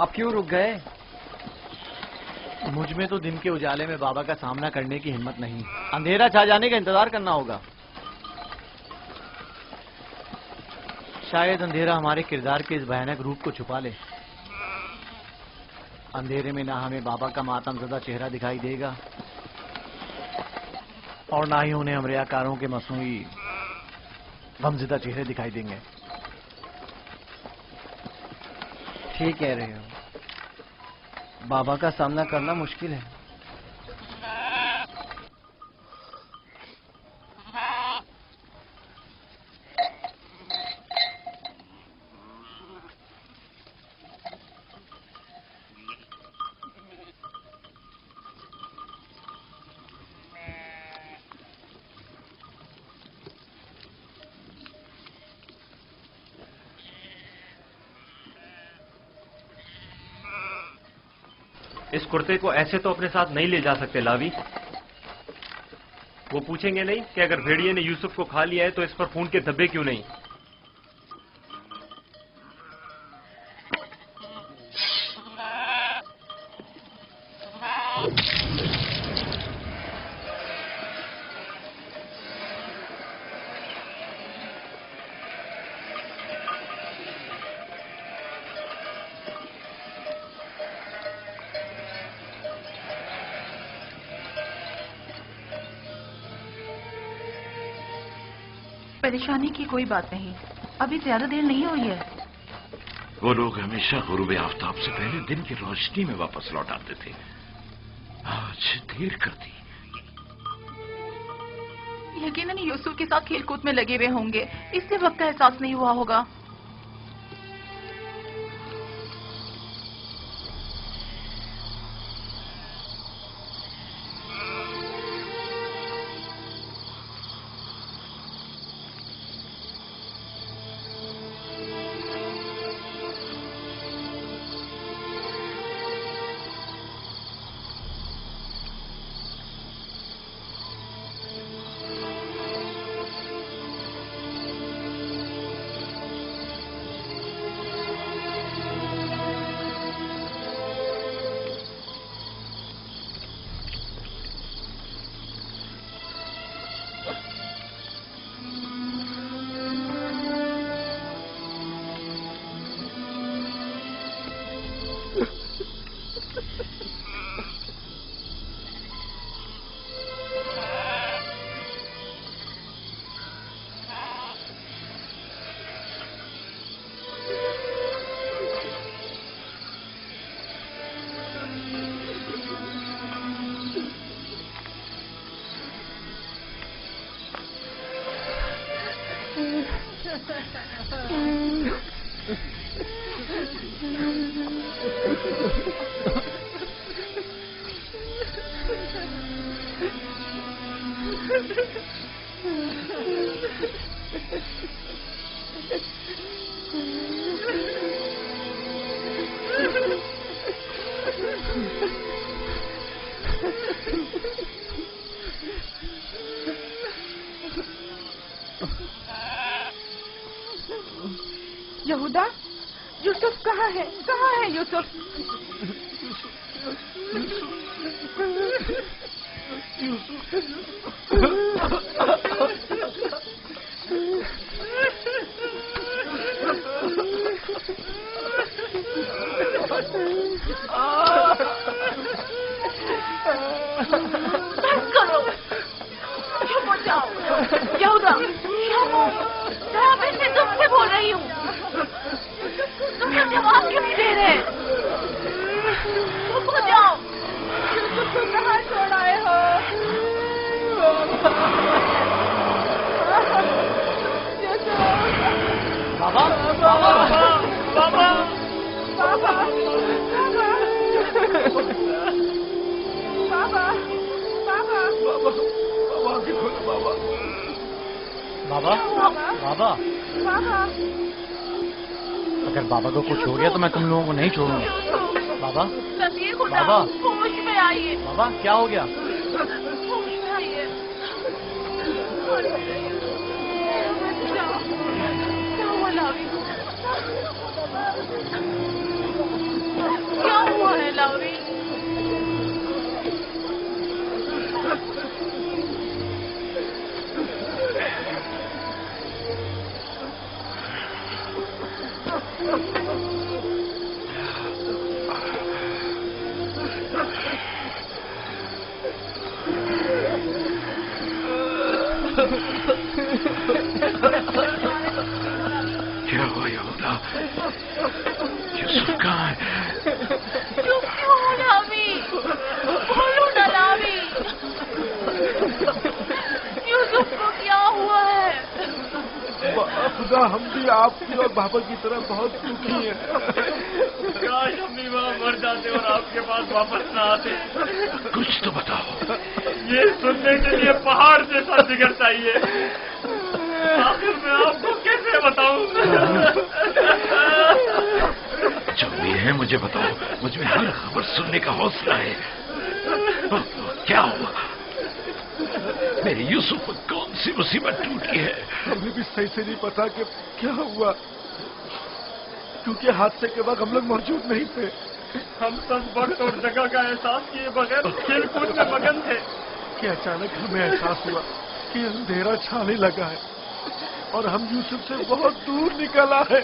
اب کیوں رک گئے؟ مجھ میں تو دن کے اجالے میں بابا کا سامنا کرنے کی ہمت نہیں، اندھیرا چھا جانے کا انتظار کرنا ہوگا۔ شاید اندھیرا ہمارے کردار کے اس بھیانک روپ کو چھپا لے۔ اندھیرے میں نہ ہمیں بابا کا ماتم زدہ چہرہ دکھائی دے گا اور نہ ہی انہیں ہم ریاکاروں کے مصنوعی غمزدہ چہرے دکھائی دیں گے۔ ٹھیک کہہ رہے ہو، بابا کا سامنا کرنا مشکل ہے۔ اس کرتے کو ایسے تو اپنے ساتھ نہیں لے جا سکتے لاوی۔ وہ پوچھیں گے نہیں کہ اگر بھیڑیے نے یوسف کو کھا لیا ہے تو اس پر خون کے دھبے کیوں نہیں؟ پریشانی کی کوئی بات نہیں، ابھی زیادہ دیر نہیں ہوئی ہے۔ وہ لوگ ہمیشہ غروب آفتاب سے پہلے دن کی روشنی میں واپس لوٹ آتے تھے، آج دیر کر دی۔ یقیناً یوسف کے ساتھ کھیل کود میں لگے ہوئے ہوں گے، اس لیے وقت کا احساس نہیں ہوا ہوگا۔ یہودا، یوسف کہاں ہے؟ کہاں ہے یوسف؟ یہودا، میں تم سے بول رہی ہوں، تم نے جواب کیوں نہیں دے رہے؟ چپ ہو جاؤ۔ یوسف کو کہاں چھوڑ آئے ہو؟ بابا بابا بابا بابا بابا بابا بابا، اگر بابا کو کچھ ہو گیا تو میں تم لوگوں کو نہیں چھوڑوں گا۔ بابا بابا ہوش میں آئیے۔ بابا کیا ہو گیا؟ ہوش میں آئیے۔ کیا ہوا لاوی؟ کیا ہوا یہودا؟ یوسف کہاں ہے؟ چپ کیوں ہو لاوی؟ بولو نا لاوی، یوسف کو کیا ہوا ہے؟ خدا ہم بھی آپ کی اور بابا کی طرح بہت دکھی ہیں. کاش ہم بھی وہاں مر جاتے اور آپ کے پاس واپس نہ آتے. کچھ تو بتاؤ. یہ سننے کے لیے پہاڑ جیسا جگر چاہیے. آخر میں آپ کو کیسے بتاؤں؟ جو بھی ہے مجھے بتاؤ. مجھ میں ہر خبر سننے کا حوصلہ ہے. کیا ہوا؟ میرے یوسف کو کون سی مصیبت ٹوٹی ہے؟ ہمیں بھی صحیح سے نہیں پتا کہ کیا ہوا، کیونکہ حادثے کے وقت ہم لوگ موجود نہیں تھے. ہم سب وقت اور جگہ کا احساس کیے بغیر کھیل کود میں مگن تھے کہ اچانک ہمیں احساس ہوا کہ اندھیرا چھانے لگا ہے اور ہم یوسف سے بہت دور نکل آئے.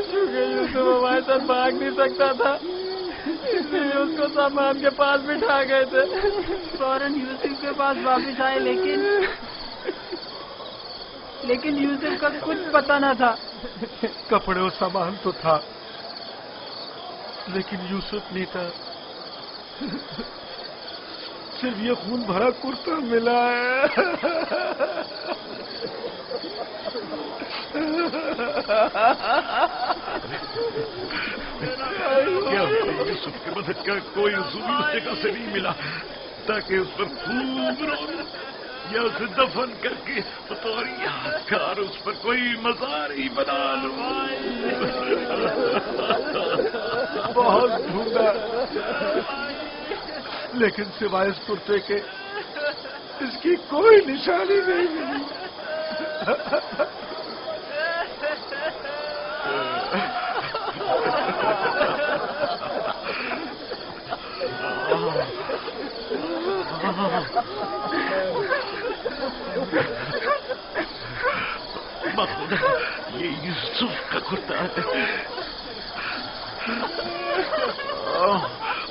کیونکہ یوسف ہمارے ساتھ بھاگ نہیں سکتا تھا، اس لیے اس کو سامان کے پاس بٹھا گئے تھے. فوراً یوسف کے پاس واپس آئے، لیکن یوسف کا کچھ پتہ نہ تھا. کپڑے اور سامان تو تھا لیکن یوسف نہیں تھا. صرف یہ خون بھرا کرتا ملا ہے. کیا یوسف کے مدد کا کوئی عضو اس جگہ سے نہیں ملا تاکہ اس پر خوب رو یا اسے دفن کر کے بطور یادگار اس پر کوئی مزار ہی بنا لوں. بہت ڈھونڈا لیکن سوائے اس کرتے کے اس کی کوئی نشانی نہیں ملی. بخدا یہ یوسف کا کرتا ہے.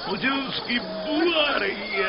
مجھے اس کی بو آ رہی ہے.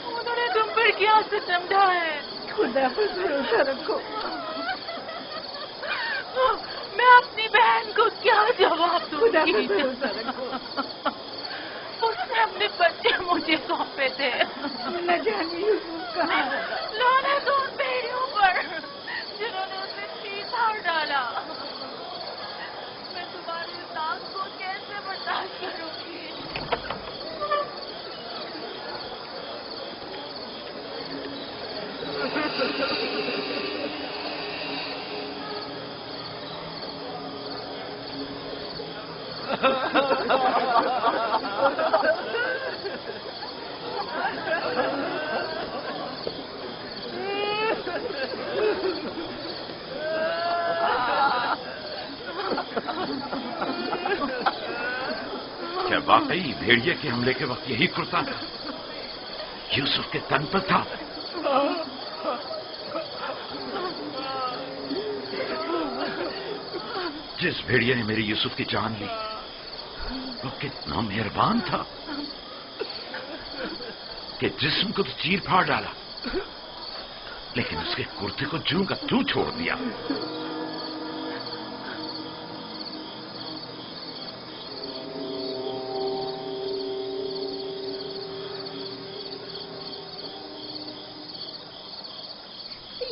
انہوں نے تم پر کیا ستم ڈھایا ہے؟ خدا پر بھروسہ رکھو. میں اپنی بہن کو کیا جواب دوں خدا پر گی؟ بھروسہ رکھو. اس نے اپنے بچے مجھے سونپے تھے. نہ جانے یوسف کہاں ہے. لعنت ان بھیڑیوں پر جنہوں نے اسے چیز ہار ڈالا. میں تمہاری اس آگ کو کیسے برداشت کروں گی؟ کیا واقعی بھیڑیے کے حملے کے وقت یہی کرتا یوسف کے تن پر تھا؟ جس بھیڑیے نے میری یوسف کی جان لی وہ کتنا مہربان تھا کہ جسم کو تو چیر پھاڑ ڈالا لیکن اس کے کرتے کو جوں کا توں چھوڑ دیا.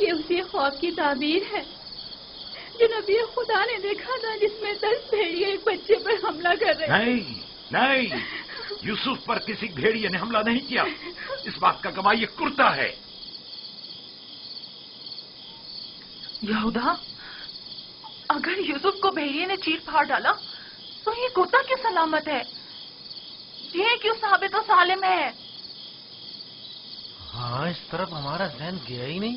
یہ اسی خواب کی تعبیر ہے جو نبی خدا نے دیکھا تھا جس میں 10 بھیڑیے ایک بچے پر حملہ کر رہے. نہیں یوسف پر کسی بھیڑیے نے حملہ نہیں کیا. اس بات کا گواہ یہ کرتا ہے. یہودا، اگر یوسف کو بھیڑیے نے چیر پھاڑ ڈالا تو یہ کرتا کی سلامت ہے؟ یہ کیوں ثابت و سالم ہے؟ ہاں، اس طرف ہمارا ذہن گیا ہی نہیں.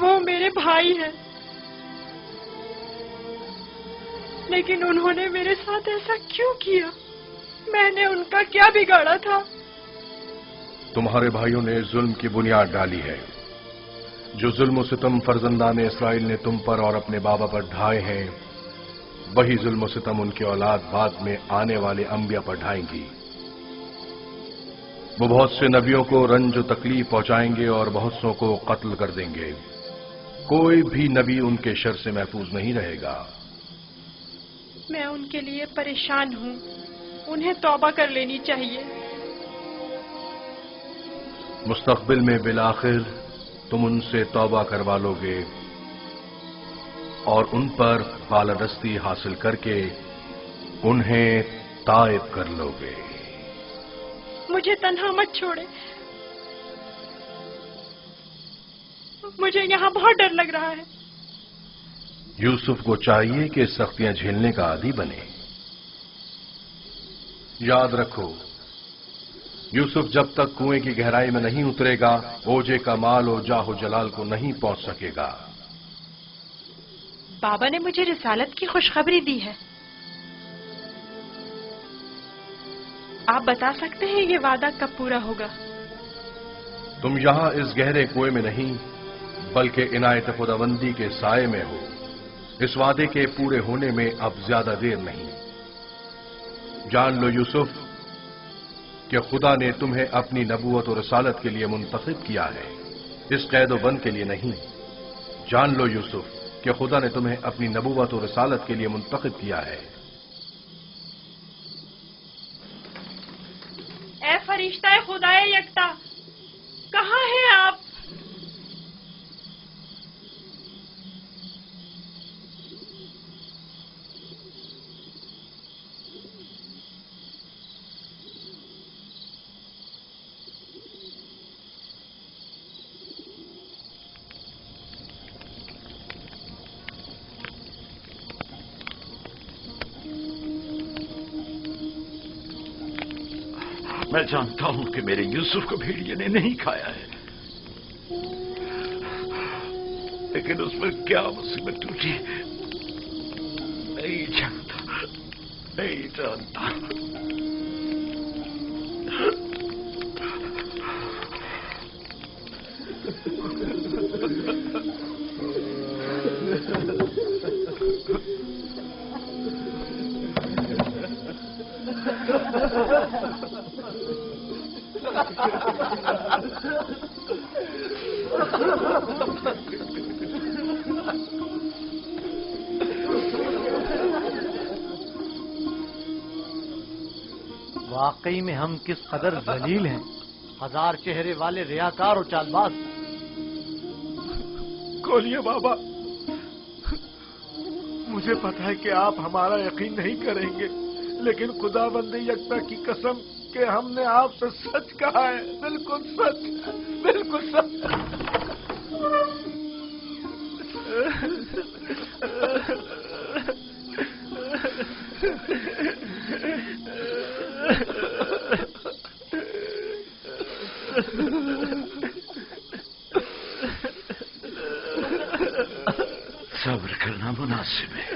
وہ میرے بھائی ہیں، لیکن انہوں نے میرے ساتھ ایسا کیوں کیا؟ میں نے ان کا کیا بگاڑا تھا؟ تمہارے بھائیوں نے ظلم کی بنیاد ڈالی ہے۔ جو ظلم و ستم فرزندان اسرائیل نے تم پر اور اپنے بابا پر ڈھائے ہیں، وہی ظلم و ستم ان کی اولاد بعد میں آنے والے انبیاء پر ڈھائیں گی۔ وہ بہت سے نبیوں کو رنج و تکلیف پہنچائیں گے اور بہت سوں کو قتل کر دیں گے۔ کوئی بھی نبی ان کے شر سے محفوظ نہیں رہے گا۔ میں ان کے لیے پریشان ہوں، انہیں توبہ کر لینی چاہیے۔ مستقبل میں بالآخر تم ان سے توبہ کروا لو گے اور ان پر بالادستی حاصل کر کے انہیں تائب کر لو گے۔ مجھے تنہا مت چھوڑے، مجھے یہاں بہت ڈر لگ رہا ہے۔ یوسف کو چاہیے کہ سختیاں جھیلنے کا عادی بنے۔ یاد رکھو، یوسف جب تک کنویں کی گہرائی میں نہیں اترے گا، اوجے کا مال و جاہ و جلال کو نہیں پہنچ سکے گا۔ بابا نے مجھے رسالت کی خوشخبری دی ہے۔ آپ بتا سکتے ہیں یہ وعدہ کب پورا ہوگا؟ تم یہاں اس گہرے کنویں میں نہیں بلکہ عنایت خداوندی کے سائے میں ہو۔ اس وعدے کے پورے ہونے میں اب زیادہ دیر نہیں۔ جان لو یوسف کہ خدا نے تمہیں اپنی نبوت اور رسالت کے لیے منتخب کیا ہے، اس قید و بند کے لیے نہیں۔ جان لو یوسف کہ خدا نے تمہیں اپنی نبوت اور رسالت کے لیے منتخب کیا ہے۔ اے فرشتہ خدائے یکتا، کہاں ہیں آپ؟ میں جانتا ہوں کہ میرے یوسف کو بھیڑیے نے نہیں کھایا ہے، لیکن اس پر کیا مصیبت ٹوٹی نہیں جانتا، نہیں جانتا۔ واقعی میں ہم کس قدر ذلیل ہیں، ہزار چہرے والے ریاکار اور چال باز۔ کھولیے بابا، مجھے پتا ہے کہ آپ ہمارا یقین نہیں کریں گے، لیکن خدا بندے یکتا کی قسم کہ ہم نے آپ سے سچ کہا ہے، بالکل سچ، بالکل سچ۔ صبر کرنا مناسب ہے،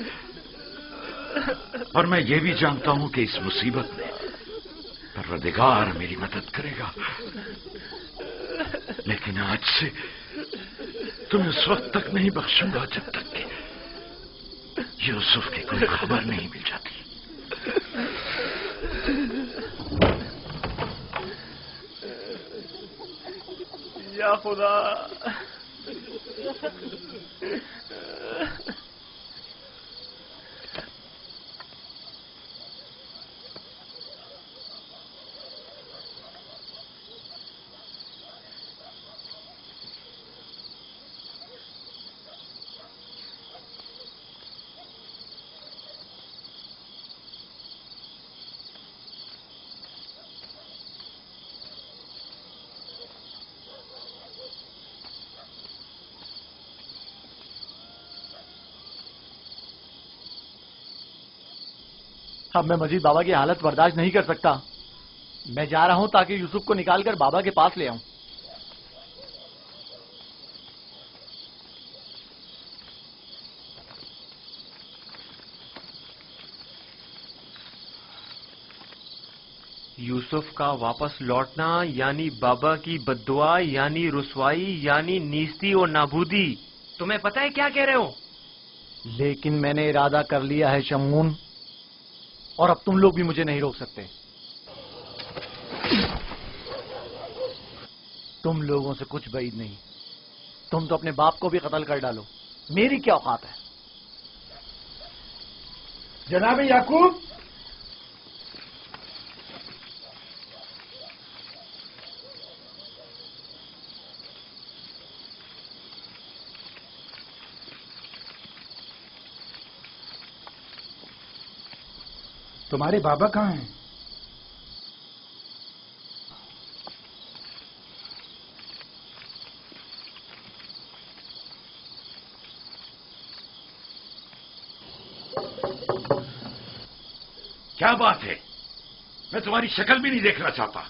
اور میں یہ بھی جانتا ہوں کہ اس مصیبت میں پروردگار میری مدد کرے گا، لیکن آج سے تمہیں اس وقت تک نہیں بخشوں گا جب تک کہ یوسف کی کوئی خبر نہیں مل جاتی۔ یا خدا، اب میں مزید بابا کی حالت برداشت نہیں کر سکتا۔ میں جا رہا ہوں تاکہ یوسف کو نکال کر بابا کے پاس لے آؤں۔ یوسف کا واپس لوٹنا یعنی بابا کی بددعا یعنی رسوائی یعنی نیستی اور نابودی. تمہیں پتہ ہے کیا کہہ رہے ہو؟ لیکن میں نے ارادہ کر لیا ہے شمعون، اور اب تم لوگ بھی مجھے نہیں روک سکتے. تم لوگوں سے کچھ بعید نہیں. تم تو اپنے باپ کو بھی قتل کر ڈالو، میری کیا اوقات ہے؟ جناب یعقوب، تمہارے بابا کہاں ہیں؟ کیا بات ہے؟ میں تمہاری شکل بھی نہیں دیکھنا چاہتا.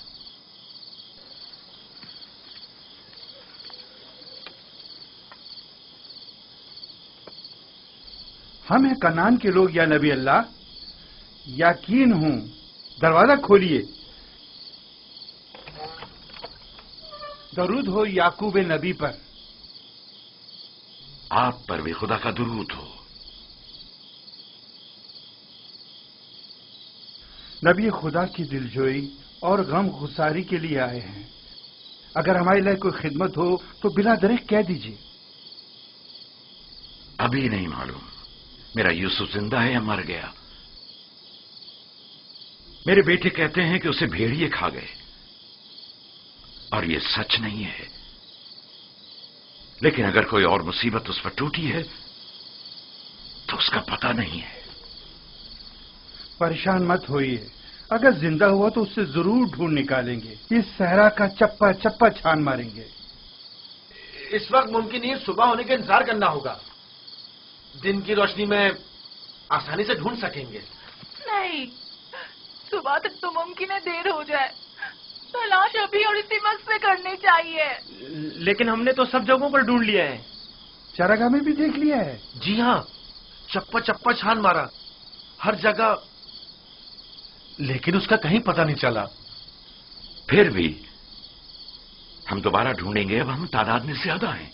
ہم ہیں کنعان کے لوگ یا نبی اللہ. یقین ہوں، دروازہ کھولیے. درود ہو یعقوب نبی پر. آپ پر بھی خدا کا درود ہو. نبی خدا کی دلجوئی اور غم گساری کے لیے آئے ہیں. اگر ہمارے لیے کوئی خدمت ہو تو بلا دریغ کہہ دیجیے. ابھی نہیں معلوم میرا یوسف زندہ ہے یا مر گیا. میرے بیٹے کہتے ہیں کہ اسے بھیڑیے کھا گئے، اور یہ سچ نہیں ہے. لیکن اگر کوئی اور مصیبت اس پر ٹوٹی ہے تو اس کا پتہ نہیں ہے. پریشان مت ہوئیے، اگر زندہ ہوا تو اسے ضرور ڈھونڈ نکالیں گے. اس صحرا کا چپا چپا چھان ماریں گے. اس وقت ممکن نہیں صبح ہونے کا انتظار کرنا ہوگا. دن کی روشنی میں آسانی سے ڈھونڈ سکیں گے. نہیں، صبح تک تو ممکن ہے دیر ہو جائے. تلاش ابھی اور اسی وقت سے کرنی چاہیے. لیکن ہم نے تو سب جگہوں پر ڈھونڈ لیا ہے. چراگاہ میں بھی دیکھ لیا ہے. جی ہاں، چپا چپا چھان مارا ہر جگہ، لیکن اس کا کہیں پتہ نہیں چلا. پھر بھی ہم دوبارہ ڈھونڈیں گے. اب ہم تعداد میں زیادہ ہیں.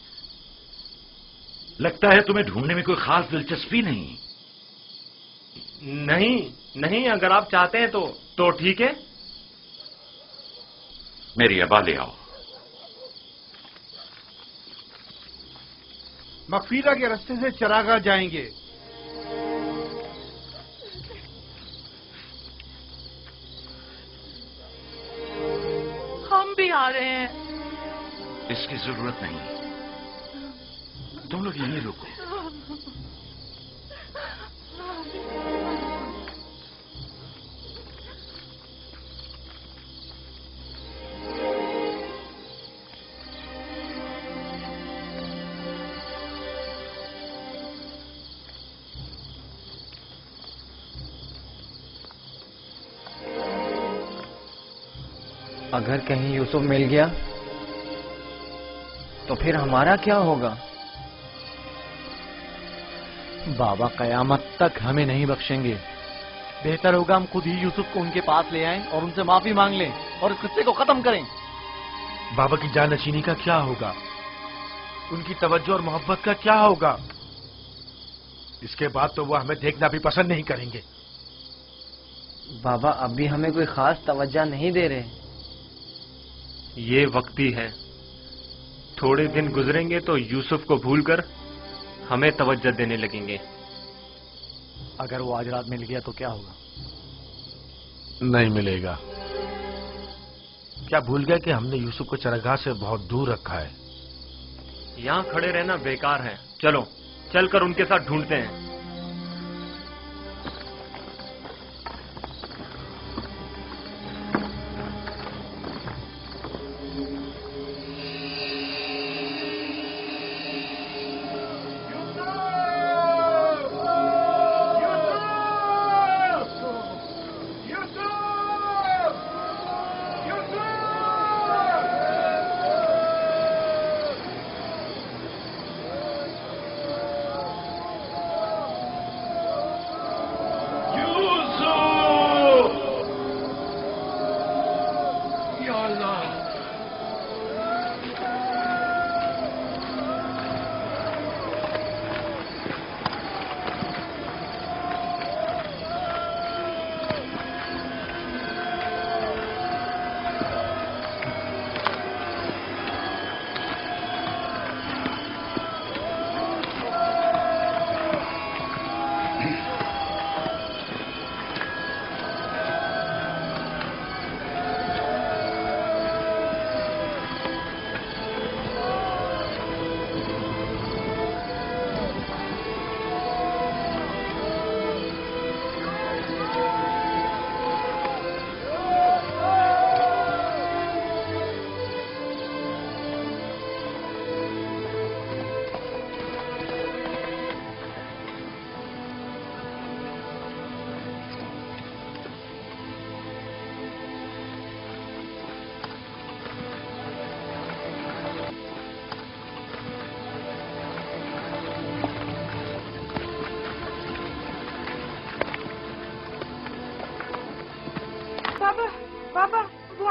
لگتا ہے تمہیں ڈھونڈنے میں کوئی خاص دلچسپی نہیں. نہیں، اگر آپ چاہتے ہیں تو ٹھیک ہے. میری ابا لے آؤ. مغفیرہ کے راستے سے چراگاہ جائیں گے. ہم بھی آ رہے ہیں. اس کی ضرورت نہیں، تم لوگ یہیں رکو. اگر کہیں یوسف مل گیا تو پھر ہمارا کیا ہوگا؟ بابا قیامت تک ہمیں نہیں بخشیں گے. بہتر ہوگا ہم خود ہی یوسف کو ان کے پاس لے آئیں اور ان سے معافی مانگ لیں اور اس قصے کو ختم کریں. بابا کی جانشینی کا کیا ہوگا؟ ان کی توجہ اور محبت کا کیا ہوگا؟ اس کے بعد تو وہ ہمیں دیکھنا بھی پسند نہیں کریں گے. بابا اب بھی ہمیں کوئی خاص توجہ نہیں دے رہے. یہ وقتی ہے. تھوڑے دن گزریں گے تو یوسف کو بھول کر ہمیں توجہ دینے لگیں گے. اگر وہ آج رات مل گیا تو کیا ہوگا؟ نہیں ملے گا. کیا بھول گیا کہ ہم نے یوسف کو چراگاہ سے بہت دور رکھا ہے؟ یہاں کھڑے رہنا بیکار ہے. چلو چل کر ان کے ساتھ ڈھونڈتے ہیں.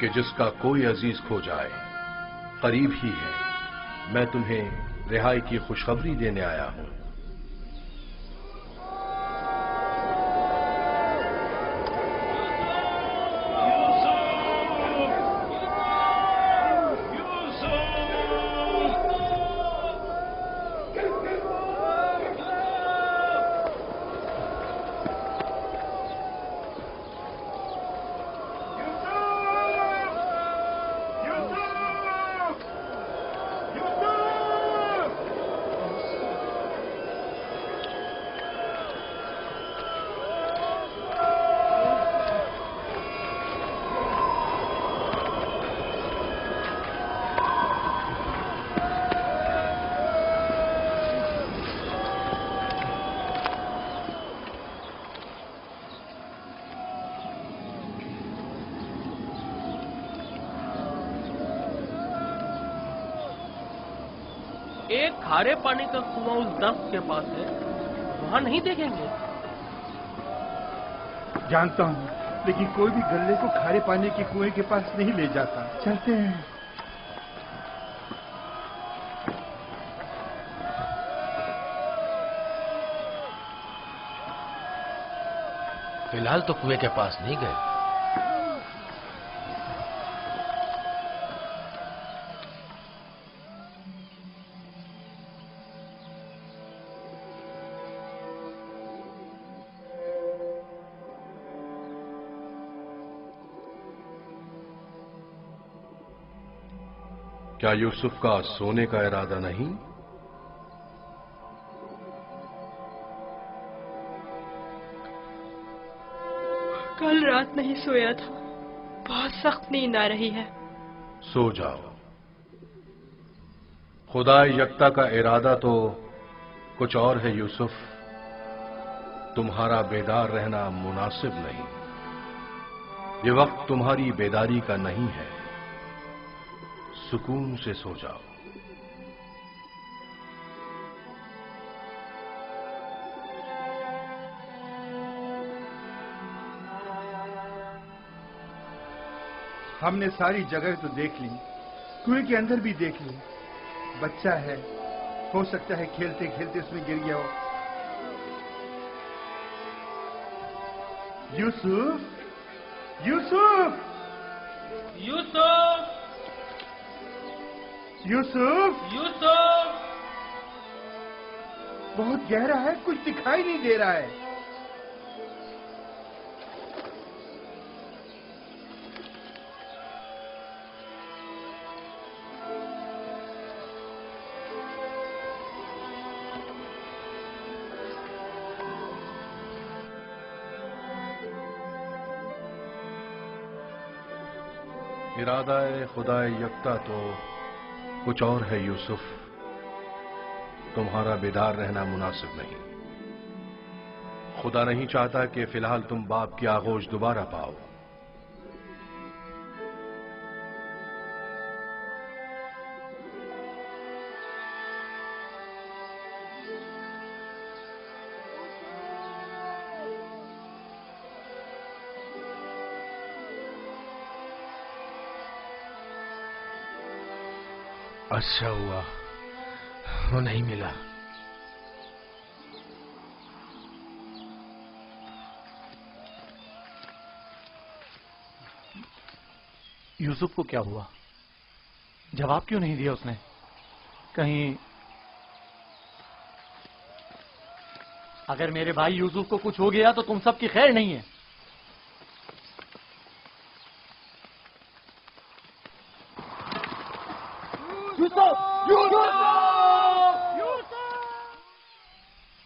کہ جس کا کوئی عزیز کھو جائے قریب ہی ہے، میں تمہیں رہائی کی خوشخبری دینے آیا ہوں۔ ایک کھارے پانی کا کنواں اس درخت کے پاس ہے، وہاں نہیں دیکھیں گے؟ جانتا ہوں، لیکن کوئی بھی گلے کو کھارے پانی کے کنویں کے پاس نہیں لے جاتا۔ چلتے ہیں۔ فی الحال تو کنویں کے پاس نہیں گئے۔ کیا یوسف کا سونے کا ارادہ نہیں؟ کل رات نہیں سویا تھا، بہت سخت نیند آ رہی ہے۔ سو جاؤ۔ خدا یکتا کا ارادہ تو کچھ اور ہے یوسف، تمہارا بیدار رہنا مناسب نہیں۔ یہ وقت تمہاری بیداری کا نہیں ہے، سکون سے سو جاؤ۔ ہم نے ساری جگہ تو دیکھ لی، کنویں کے اندر بھی دیکھ لی۔ بچہ ہے، ہو سکتا ہے کھیلتے کھیلتے اس میں گر گیا ہو۔ یوسف، یوسف، یوسف، یوسف، یوسف! بہت گہرا ہے، کچھ دکھائی نہیں دے رہا ہے۔ ارادہ خدا یکتا تو کچھ اور ہے یوسف، تمہارا بیدار رہنا مناسب نہیں۔ خدا نہیں چاہتا کہ فی الحال تم باپ کی آغوش دوبارہ پاؤ۔ اچھا ہوا وہ نہیں ملا۔ یوسف کو کیا ہوا؟ جواب کیوں نہیں دیا اس نے؟ کہیں اگر میرے بھائی یوسف کو کچھ ہو گیا تو تم سب کی خیر نہیں ہے۔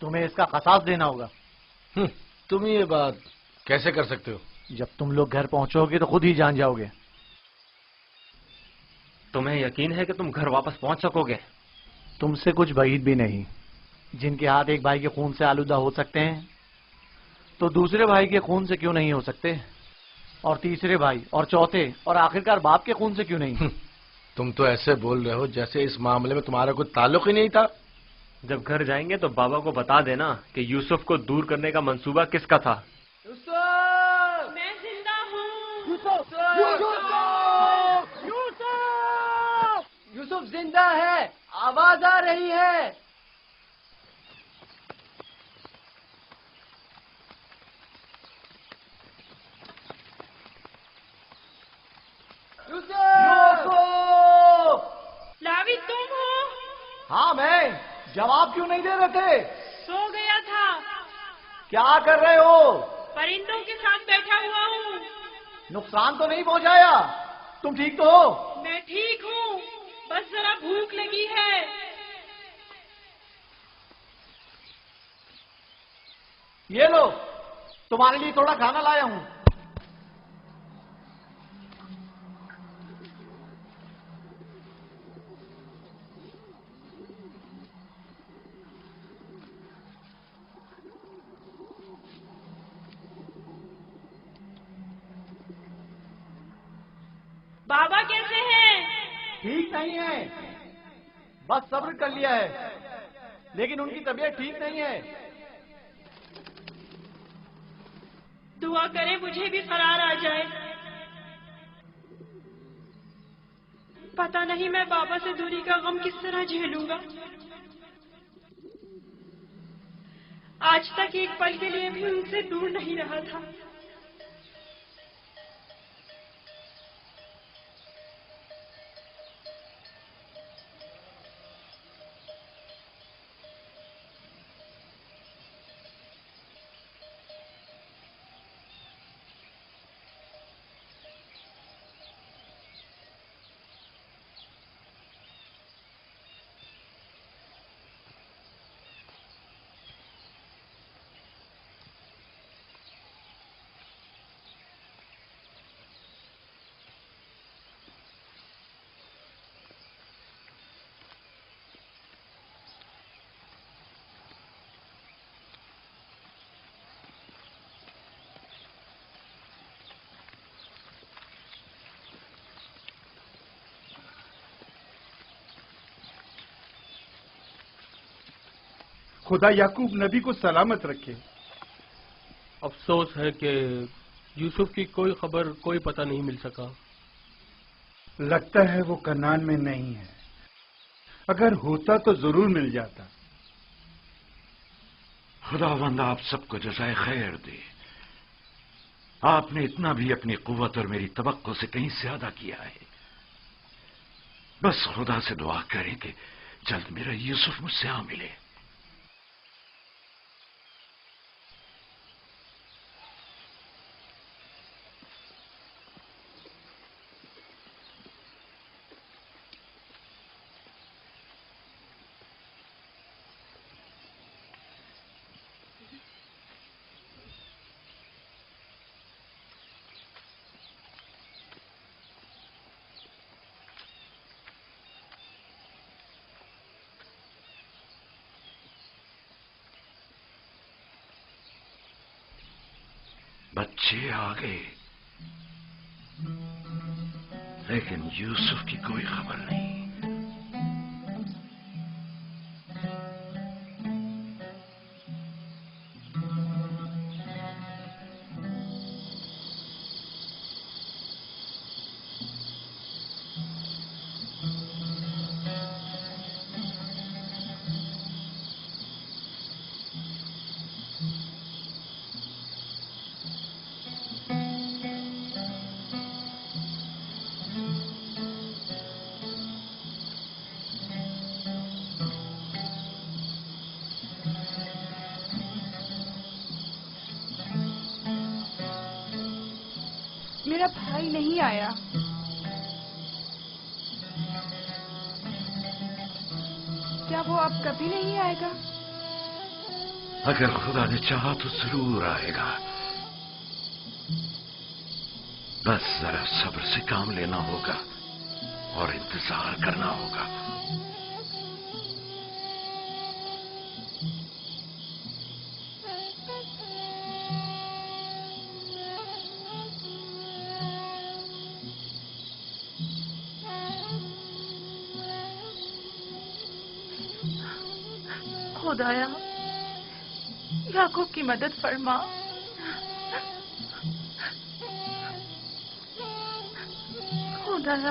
تمہیں اس کا قصاص دینا ہوگا۔ تم یہ بات کیسے کر سکتے ہو؟ جب تم لوگ گھر پہنچو گے تو خود ہی جان جاؤ گے۔ تمہیں یقین ہے کہ تم گھر واپس پہنچ سکو گے؟ تم سے کچھ بعید بھی نہیں۔ جن کے ہاتھ ایک بھائی کے خون سے آلودہ ہو سکتے ہیں تو دوسرے بھائی کے خون سے کیوں نہیں ہو سکتے؟ اور تیسرے بھائی اور چوتھے اور آخرکار باپ کے خون سے کیوں نہیں؟ تم تو ایسے بول رہے ہو جیسے اس معاملے میں تمہارا کوئی تعلق ہی نہیں تھا۔ جب گھر جائیں گے تو بابا کو بتا دینا کہ یوسف کو دور کرنے کا منصوبہ کس کا تھا۔ میں زندہ ہوں۔ یوسف زندہ ہے، آواز آ رہی ہے۔ یوسف! لاوی تم ہو؟ ہاں میں، جواب کیوں نہیں دے رہے تھے؟ سو گیا تھا۔ کیا کر رہے ہو؟ پرندوں کے ساتھ بیٹھا ہوا ہوں۔ نقصان تو نہیں پہنچایا؟ تم ٹھیک تو ہو؟ میں ٹھیک ہوں، بس ذرا بھوک لگی ہے۔ یہ لو، تمہارے لیے تھوڑا کھانا لایا ہوں۔ بابا کیسے ہیں؟ ٹھیک نہیں ہے، بس صبر کر لیا ہے، لیکن ان کی طبیعت ٹھیک نہیں ہے۔ دعا کرے مجھے بھی قرار آ جائے۔ پتہ نہیں میں بابا سے دوری کا غم کس طرح جھیلوں گا۔ آج تک ایک پل کے لیے بھی ان سے دور نہیں رہا تھا۔ خدا یعقوب نبی کو سلامت رکھے۔ افسوس ہے کہ یوسف کی کوئی خبر، کوئی پتہ نہیں مل سکا۔ لگتا ہے وہ کنعان میں نہیں ہے، اگر ہوتا تو ضرور مل جاتا۔ خداوند آپ سب کو جزائے خیر دے۔ آپ نے اتنا بھی اپنی قوت اور میری توقع سے کہیں زیادہ کیا ہے۔ بس خدا سے دعا کریں کہ جلد میرا یوسف مجھ سے آ ملے۔ بچے آ گئے، لیکن یوسف کی کوئی خبر نہیں۔ میرا بھائی نہیں آیا۔ کیا وہ اب کبھی نہیں آئے گا؟ اگر خدا نے چاہا تو ضرور آئے گا، بس ذرا صبر سے کام لینا ہوگا اور انتظار کرنا ہوگا۔ خدایا یعقوب کی مدد فرما۔ خدایا